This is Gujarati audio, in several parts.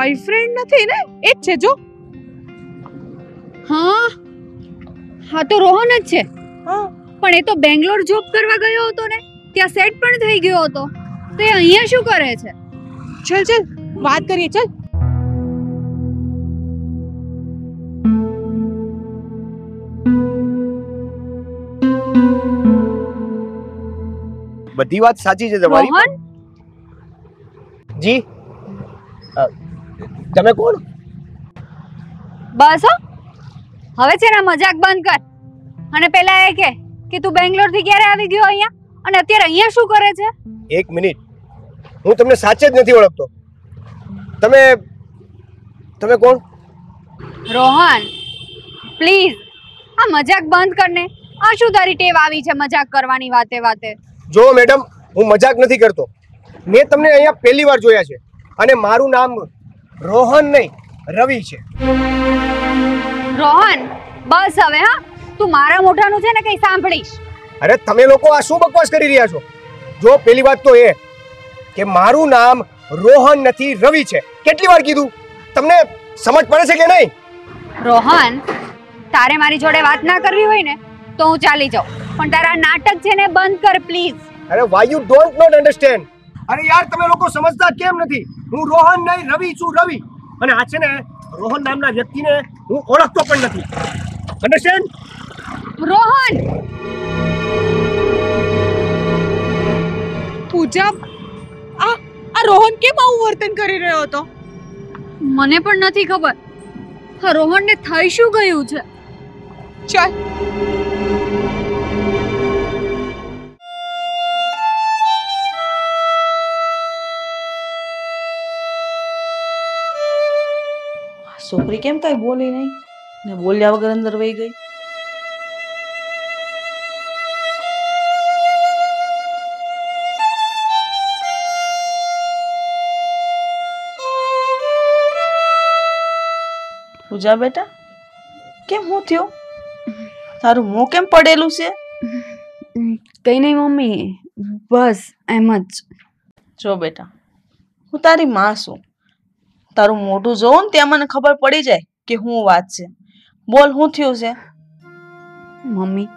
બોયફ્રેન્ડ નથી ને? એ જ છે જો. હા તો રોહન જ છે. પણ એ તો બેંગ્લોર જોબ કરવા ગયો હતો ને, ત્યાં સેટ પણ થઈ ગયો હતો. તો એ અહીંયા શું કરે છે? ચલ વાત કરીએ ચલ. બધી વાત સાચી છે તમારી. રોહન જી તમે કોણ? બસ હવે છે ને મજાક બંધ કર. અને પેલા એ કે તું બેંગ્લોર થી ક્યારે આવી ગયો અહીંયા, અને અત્યારે અહીંયા શું કરે છે? એક મિનિટ, હું તમને સાચે જ નથી ઓળખતો. તમે કોણ? રોહન પ્લીઝ આ મજાક બંધ કર ને. આ શું તારી ટેવ આવી છે મજાક કરવાની વાતે વાતે? જો મેડમ, હું મજાક નથી કરતો. મેં તમને અહીંયા પહેલી વાર જોયા છે અને મારું નામ રોહન નહીં રવિ છે. રોહન બસ હવે. તું મારા મોઢાનું છે ને કઈ સાંભળીશ. અરે તમે લોકો આ શું બકવાસ કરી રહ્યા છો? જો પહેલી વાત તો એ કે મારું નામ રોહન નથી રવિ છે. કેટલી વાર કીધું? તમને સમજ પડે છે કે નહીં? રોહન તારે મારી જોડે વાત ના કરવી હોય ને તો હું ચાલી જાઉં, પણ તારા નાટક છે ને બંધ કર પ્લીઝ. અરે why you don't not understand? અરે યાર તમે લોકો સમજતા કેમ નથી? હું રોહન નહીં રવિ છું, રવિ. અને આ છે ને રોહન નામના વ્યક્તિને હું ઓળખતો પણ નથી. અન્ડરસ્ટેન્ડ? રોહન પૂજા, આ રોહન કેમ આવું વર્તન કરી રહ્યો હતો? મને પણ નથી ખબર. હા રોહનને થઈ શું ગયું છે? ચાલ છોકરી કેમ કઈ બોલી નહીં ને બોલ્યા વગર અંદર વહી ગઈ? પૂજા બેટા, કેમ હું થયો? તારું મોં કેમ પડેલું છે? કઈ નહીં મમ્મી, બસ એમ જ. જો બેટા, હું તારી માં છું. તારું મોઢું જોઉં ને ત્યાં મને ખબર પડી જાય કે શું વાત છે. બોલ, શું થયું છે? મમ્મી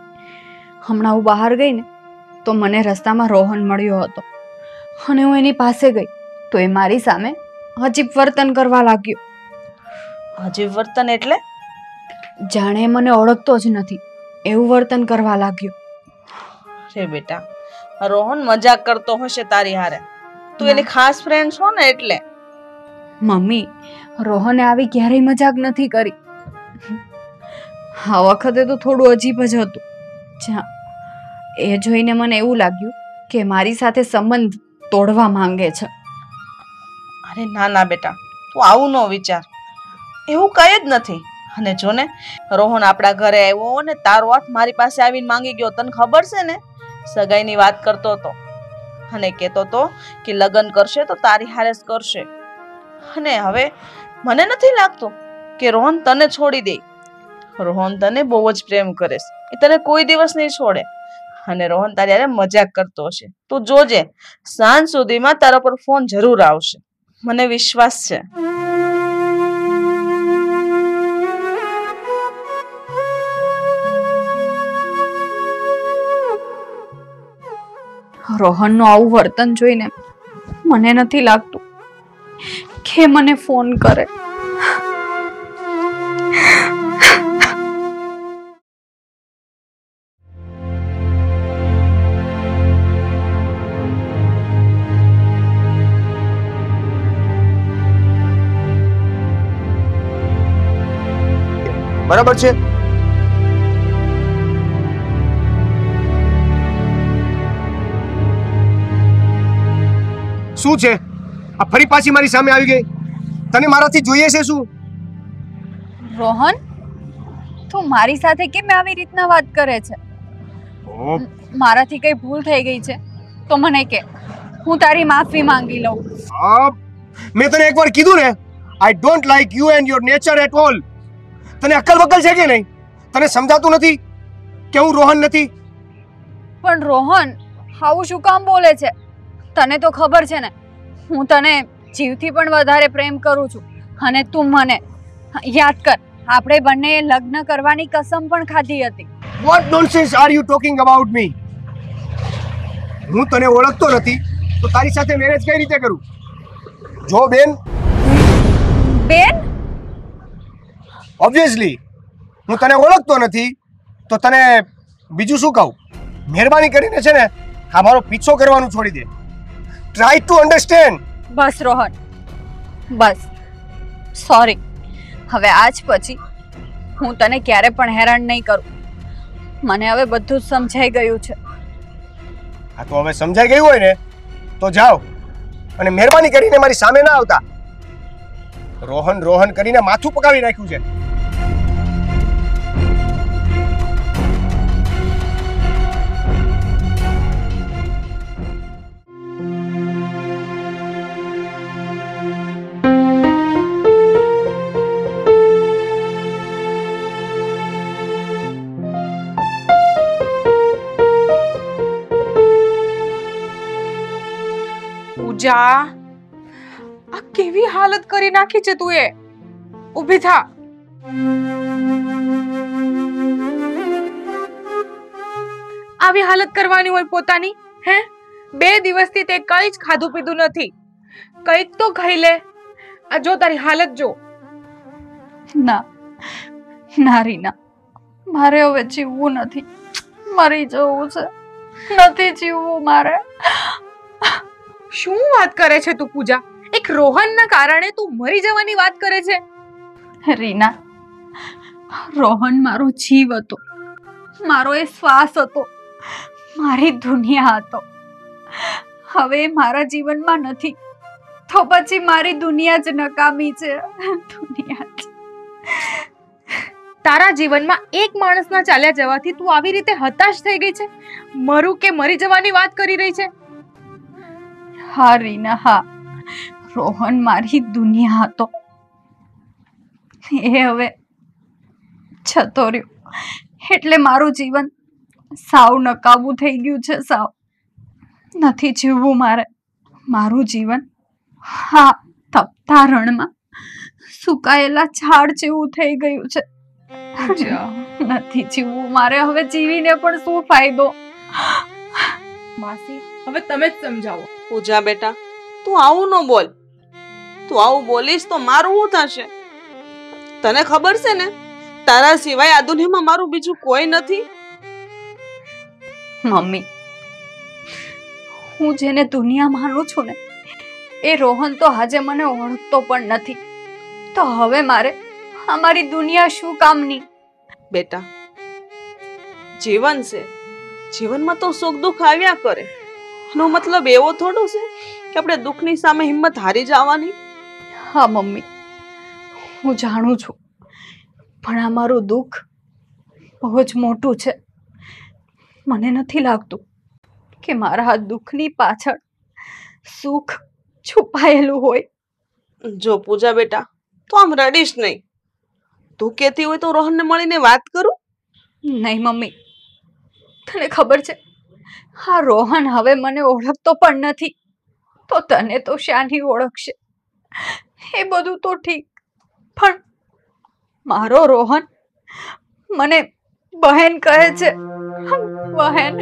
હમણાં હું બહાર ગઈ ને તો મને રસ્તામાં રોહન મળ્યો હતો, અને હું એની પાસે ગઈ તો એ મારી સામે અજીબ વર્તન કરવા લાગ્યો. અજીબ વર્તન એટલે? જાણે મને ઓળખતો જ નથી એવું વર્તન કરવા લાગ્યો. રે બેટા, રોહન મજાક કરતો હશે તારી હારે. તું એની ખાસ ફ્રેન્ડ છો ને એટલે. મમ્મી રોહને આવી ક્યારેય મજાક નથી કરી. આ વખતે તો થોડું અજીબ જ હતું. એ જોઈને મને એવું લાગ્યું કે મારી સાથે સંબંધ તોડવા માંગે છે. અરે ના ના બેટા, તું આવું ન વિચાર. એવું કઈ જ નથી. અને જો ને રોહન આપણા ઘરે આવ્યો ને તારો હાથ મારી પાસે આવીને માંગી ગયો. તને ખબર છે ને, સગાઈની વાત કરતો હતો અને કહેતો હતો કે લગ્ન કરશે તો તારી હારે જ કરશે. અને હવે મને નથી લાગતું કે રોહન તને છોડી દે. રોહન તને બહુ જ પ્રેમ કરે છે. એ તને કોઈ દિવસ નહીં છોડે. અને રોહન તારી હારે મજાક કરતો હશે. તું જોજે, સાંજ સુધીમાં તારા પર ફોન જરૂર આવશે. મને વિશ્વાસ છે. રોહનનું આવું વર્તન જોઈને મને નથી લાગતું કે મને ફોન કરે. બરાબર છે? શું છે આ ફરી પાછી મારી સામે આવી ગઈ? તને મારાથી જોઈએ છે શું? રોહન તું મારી સાથે કેમ આવી રીતના વાત કરે છે? મારાથી કઈ ભૂલ થઈ ગઈ છે તો મને કે, હું તારી માફી માંગી લઉં. મેં તને એકવાર કીધું ને, I don't like you and your nature at all. તને અક્કલ બકલ છે કે નહીં? તને સમજાતું નથી કે હું રોહન નથી? પણ રોહન આવું શું કામ બોલે છે? તને તો ખબર છે ને હું તને જીવથી પણ વધારે પ્રેમ કરું છું. અને તું મને યાદ કર, આપણે બંનેએ લગ્ન કરવાની કસમ પણ ખાધી હતી. What nonsense are you talking about me? હું તને ઓળખતો નથી તો તારી સાથે મેરેજ કઈ રીતે કરું? જો બેન, બેન, ઓબ્વિયસલી હું તને ઓળખતો નથી તો તને બીજું શું કહું? મહેરબાની કરીને છે ને આ મારો પીછો કરવાનું છોડી દે. Try to understand. બસ રોહન, બસ. સોરી, હવે આજ પછી હું તને ક્યારે પણ હેરાન નહીં કરું. મને હવે બધું જ સમજાઈ ગયું છે. આ તો હવે સમજાઈ ગયું હોય ને તો જાઓ, અને મહેરબાની કરીને મારી સામે ના આવતા. રોહન રોહન કરીને માથું પકાવી નાખ્યું છે. પૂજા, આ કેવી હાલત કરી નાખી છે તું? ઊભી થા. આવી હાલત કરવાની હોય પોતાની? હે, 2 દિવસથી તે કઈ જ ખાધું પીધું નથી. કઈક તો ખાઈ લે. આ જો તારી હાલત જો. ના ના રીના, મારે હવે જીવવું નથી. મરી જવું છે. નથી જીવવું મારે. શું વાત કરે છે તું પૂજા? એક રોહનના કારણે તું મરી જવાની વાત કરે છે? રીના, રોહન મારો જીવ હતો, મારો એ શ્વાસ હતો, મારી દુનિયા હતો. હવે મારા જીવનમાં નથી તો પછી મારી દુનિયા જ નકામી છે. દુનિયા જ. તારા જીવનમાં એક માણસના ચાલ્યા જવાથી તું આવી રીતે હતાશ થઈ ગઈ છે? મરું કે મરી જવાની વાત કરી રહી છે? હા રીના, હા, રોહન મારી દુનિયા હતો. એ હવે જતો રહ્યો એટલે મારું જીવન સાવ નકામું થઈ ગયું છે. સાવ નથી જીવવું મારે. મારું જીવન હા તપતા રણમાં સુકાયેલા ઝાડ જેવું થઈ ગયું છે. નથી જીવવું મારે. હવે જીવીને પણ શું ફાયદો? માસી, હવે તમે જ સમજાવો. પૂજા બેટા, તું આવું ન બોલ. તું આવું બોલીશ તો મારું શું થશે? તને ખબર છે ને, તારા સિવાય આ દુનિયામાં મારું બીજું કોઈ નથી. મમ્મી, હું જેને દુનિયા માનું છું ને, એ રોહન તો આજે મને ઓળખતો પણ નથી. તો હવે મારે અમારી દુનિયા શું કામની? બેટા, જીવન છે, જીવનમાં તો સુખ દુઃખ આવ્યા કરે. એનો મતલબ એવો થોડો છે કે આપણે દુઃખની સામે હિંમત હારી જવાની. હા મમ્મી, હું જાણું છું, પણ આ મારું દુઃખ બહુ જ મોટું છે. મને નથી લાગતું કે મારા આ દુઃખની પાછળ સુખ છુપાયેલું હોય. જો પૂજા બેટા, તું આમ રડીશ નહીં. તું કહેતી હોય તો રોહનને મળીને વાત કરું. નહીં મમ્મી, તને ખબર છે, હા રોહન હવે મને ઓળખતો પણ નથી, તો તને તો શાની ઓળખશે? એ બધું તો ઠીક, પણ મારો રોહન મને બહેન કહે છે. બહેન.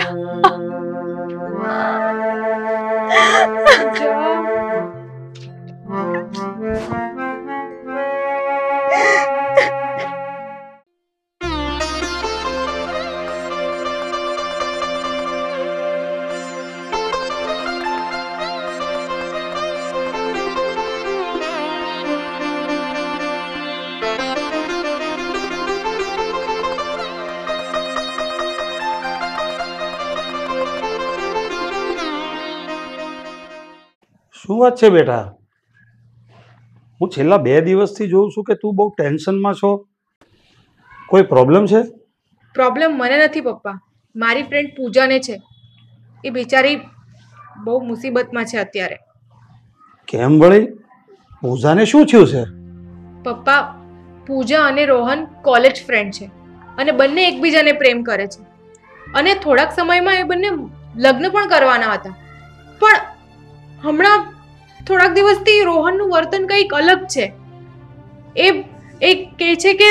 શું વાત છે બેટા? હું છેલ્લા 2 દિવસથી જોઉં છું કે તું બહુ ટેન્શનમાં છો. કોઈ પ્રોબ્લેમ છે? પ્રોબ્લેમ મને નથી પપ્પા, મારી ફ્રેન્ડ પૂજાને છે. એ બિચારી બહુ મુસીબતમાં છે અત્યારે. કેમ વળી? પૂજાને શું થયું છે? પપ્પા, પૂજા અને રોહન કોલેજ ફ્રેન્ડ છે અને બંને એકબીજાને પ્રેમ કરે છે અને થોડાક સમયમાં એ બંને લગ્ન પણ કરવાના હતા. પણ હમણાં થોડાક દિવસથી રોહનનું વર્તન કંઈક અલગ છે. એ એ કહે છે કે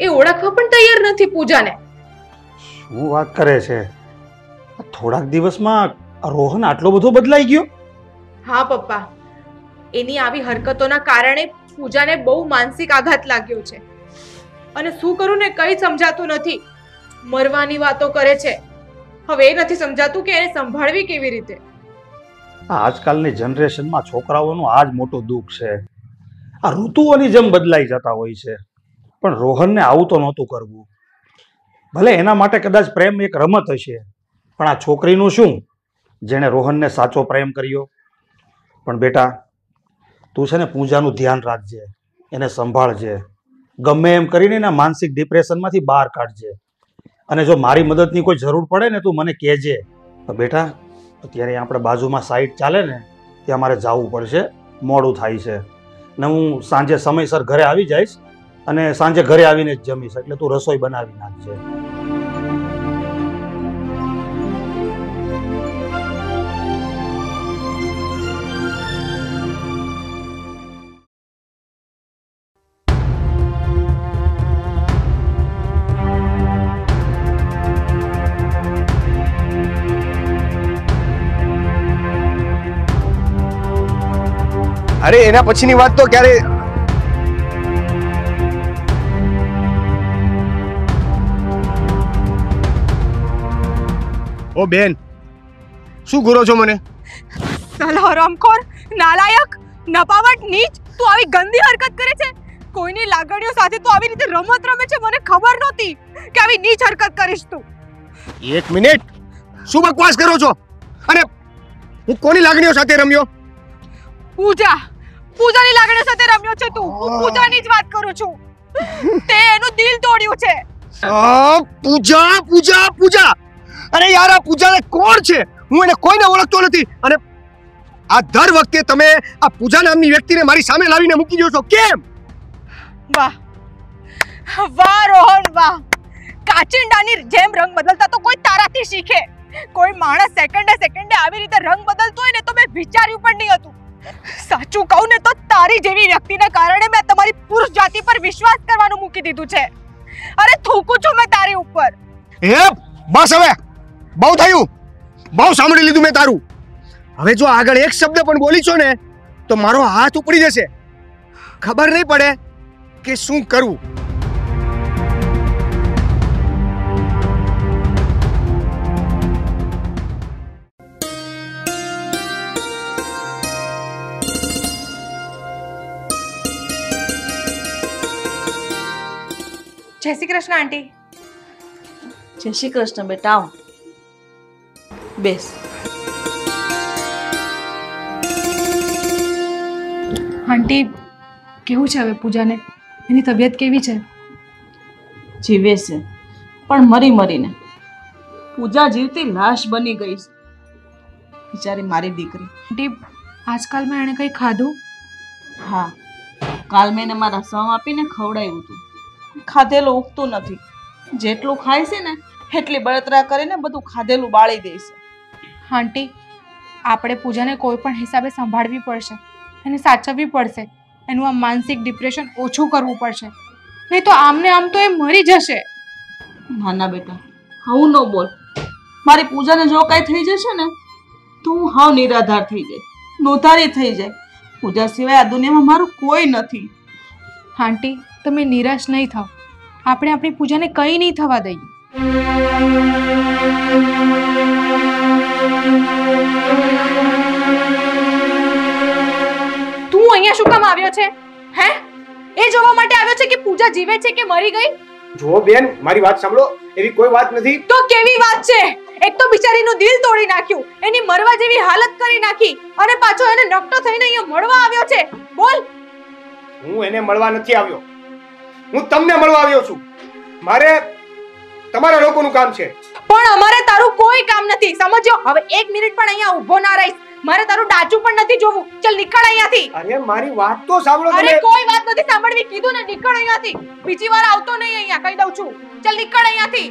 એ ઓળખવા પણ તૈયાર નથી પૂજાને. શું વાત કરે છે? થોડાક દિવસમાં રોહન આટલો બધો બદલાઈ ગયો? હા પપ્પા, એની આવી હરકતોના કારણે પૂજાને બહુ માનસિક આઘાત લાગ્યો છે અને શું કરું ને કઈ સમજાતું નથી. મરવાની વાતો કરે છે. હવે એ નથી સમજાતું કે એને સંભાળવી કેવી રીતે. આજકાલની જનરેશનમાં છોકરાઓનું આ જ મોટું દુઃખ છે. આ ઋતુઓની જેમ બદલાઈ જતા હોય છે. પણ રોહનને આવું તો નહોતું કરવું. ભલે એના માટે કદાચ પ્રેમ એક રમત હશે, પણ આ છોકરીનું શું જેણે રોહનને સાચો પ્રેમ કર્યો? પણ બેટા, તું છે ને પૂજાનું ધ્યાન રાખજે, એને સંભાળજે, ગમે એમ કરીને એના માનસિક ડિપ્રેશનમાંથી બહાર કાઢજે. અને જો મારી મદદની કોઈ જરૂર પડે ને તું મને કહેજે. બેટા, અત્યારે આપણે બાજુમાં સાઈટ ચાલે ને ત્યાં મારે જવું પડશે, મોડું થાય છે ને હું સાંજે સમયસર ઘરે આવી જઈશ અને સાંજે ઘરે આવીને જ જમીશ, એટલે તું રસોઈ બનાવી નાખજે. અરે એના પછીની વાત તો ક્યારે. ઓ બેન, શું ઘૂરો છો મને? સાલા હરામખોર, નાલાયક, નપાવટ, નીચ, તું આવી ગંદી હરકત કરે છે. કોઈની લાગણીઓ સાથે તું આવી રીતે રમત રમે છે. મને ખબર નહોતી કે આવી નીચ હરકત કરીશ તું. એક મિનિટ, શું બકવાસ કરો છો? અને હું કોની લાગણીઓ સાથે રમ્યો? પૂજાની લાગણીઓ સાથે રમ્યો છે તું. હું પૂજાની જ વાત કરું છું. તે એનું દિલ તોડ્યું છે. પૂજા પૂજા પૂજા! અરે યાર, આ પૂજાને કોણ છે? હું એને કોઈને ઓળખતો નથી. અને આ દર વખતે તમે આ પૂજા નામની વ્યક્તિને મારી સામે લાવીને મૂકી દો છો, કેમ? વાહ વાહ રોહન, વાહ! કાચિંડાની જેમ રંગ બદલતા તો કોઈ તારાથી શીખે. કોઈ માણસ સેકન્ડે સેકન્ડે આવી રીતે રંગ બદલતો હોય ને તો મેં વિચાર્યું પણ નહીં હતું. સાચું કહું ને તો તારી જેવી વ્યક્તિને કારણે મેં તમારી પુરુષ જાતિ પર વિશ્વાસ કરવાનું મૂકી દીધું છે. અરે થૂકું છું મેં તારી ઉપર. બસ હવે બહુ થયું, બહુ સાંભળી લીધું મેં તારું. હવે જો આગળ એક શબ્દ પણ બોલી છો ને તો મારો હાથ ઉપડી જશે. ખબર નહીં પડે કે શું કરવું. જય શ્રી કૃષ્ણ આંટી. જય શ્રી કૃષ્ણ બેટા, આવ બેસ. આંટી, કેવું છે હવે પૂજાને? એની તબિયત કેવી છે? જીવે છે પણ મરી મરીને. પૂજા જીવતી લાશ બની ગઈ છે, બિચારી મારી દીકરી. આંટી, આજકાલમાં એણે કંઈ ખાધું? હા, કાલ મેં એને મારા સમ આપીને ખવડાવ્યું હતું. ખાધેલું ઉગતું નથી. જેટલું ખાય છે ને એટલી બળતરા કરીને બધું ખાધેલું બાળી દે છે. આંટી, આપણે પૂજાને કોઈ પણ હિસાબે સંભાળવી પડશે, એને સાચવવી પડશે. એનું આ માનસિક ડિપ્રેશન ઓછું કરવું પડશે, નહીં તો આમને આમ તો એ મરી જશે. નાના બેટા, હું ન બોલ. મારી પૂજાને જો કાંઈ થઈ જશે ને તો હું હાવ નિરાધાર થઈ જાય, નોધારી થઈ જાય. પૂજા સિવાય આ દુનિયામાં મારું કોઈ નથી. આંટી, તમે નિરાશ નહીં થાઓ. આપણે આપણી પૂજાને કંઈ નહીં થવા દઈએ. તું અહીંયા શું કામ આવ્યો છે? હે? એ જોવા માટે આવ્યો છે કે પૂજા જીવે છે કે મરી ગઈ? જો બેન, મારી વાત સાંભળો. એવી કોઈ વાત નથી. તો કેવી વાત છે? એક તો બિચારીનું દિલ તોડી નાખ્યું, એની મરવા જેવી હાલત કરી નાખી, અને પાછો એને નકટો થઈને અહીંયા મળવા આવ્યો છે. બોલ. હું એને મળવા નથી આવ્યો, હું તમને મળવા આવ્યો છું. મારે તમારા લોકોનું કામ છે. પણ અમારે તારું કોઈ કામ નથી, સમજ્યો? હવે એક મિનિટ પણ અહીંયા ઊભો ના રહીશ. મારે તારું ડાચું પણ નથી જોવું. ચલ નીકળ અહીંયાથી. અરે મારી વાત તો સાંભળો તમે. અરે કોઈ વાત નથી સાંભળવી, કીધું ને નીકળ અહીંયાથી. બીજી વાર આવતો નહીં અહીંયા, કહી દઉં છું. ચલ નીકળ અહીંયાથી.